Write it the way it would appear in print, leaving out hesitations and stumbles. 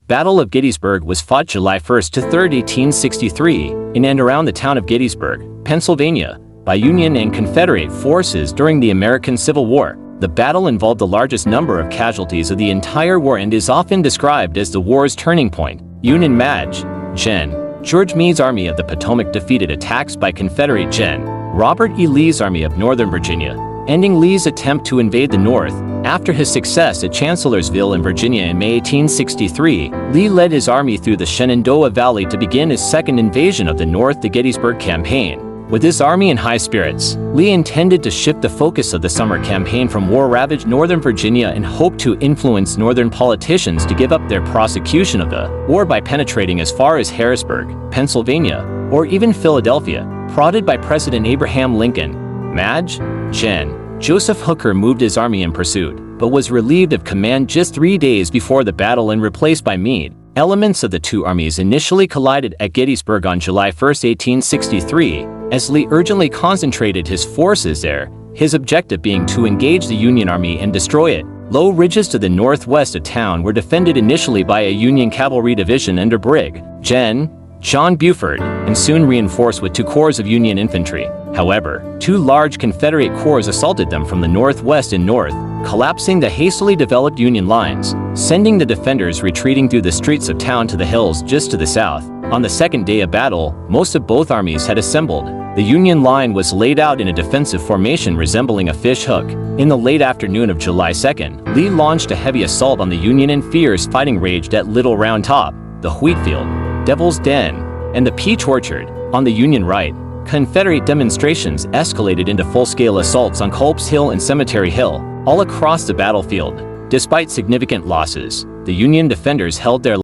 Battle of Gettysburg was fought July 1st to 3rd, 1863, in and around the town of Gettysburg, Pennsylvania, by Union and Confederate forces during the American Civil War. The battle involved the largest number of casualties of the entire war and is often described as the war's turning point. Union Maj. Gen. George Meade's Army of the Potomac defeated attacks by Confederate Gen. Robert E. Lee's Army of Northern Virginia, ending Lee's attempt to invade the North. After his success at Chancellorsville in Virginia in May 1863, Lee led his army through the Shenandoah Valley to begin his second invasion of the North, the Gettysburg Campaign. With his army in high spirits, Lee intended to shift the focus of the summer campaign from war-ravaged Northern Virginia and hoped to influence Northern politicians to give up their prosecution of the war by penetrating as far as Harrisburg, Pennsylvania, or even Philadelphia. Prodded by President Abraham Lincoln, Maj. Gen. Joseph Hooker moved his army in pursuit, but was relieved of command just 3 days before the battle and replaced by Meade. Elements of the two armies initially collided at Gettysburg on July 1, 1863, as Lee urgently concentrated his forces there, his objective being to engage the Union Army and destroy it. Low ridges to the northwest of town were defended initially by a Union cavalry division under Brig. Gen. John Buford, and soon reinforced with 2 corps of Union infantry. However, 2 large Confederate corps assaulted them from the northwest and north, collapsing the hastily developed Union lines, sending the defenders retreating through the streets of town to the hills just to the south. On the second day of battle, most of both armies had assembled. The Union line was laid out in a defensive formation resembling a fish hook. In the late afternoon of July 2nd, Lee launched a heavy assault on the Union and fierce fighting raged at Little Round Top, the Wheatfield, Devil's Den, and the Peach Orchard. On the Union right, Confederate demonstrations escalated into full-scale assaults on Culp's Hill and Cemetery Hill, all across the battlefield. Despite significant losses, the Union defenders held their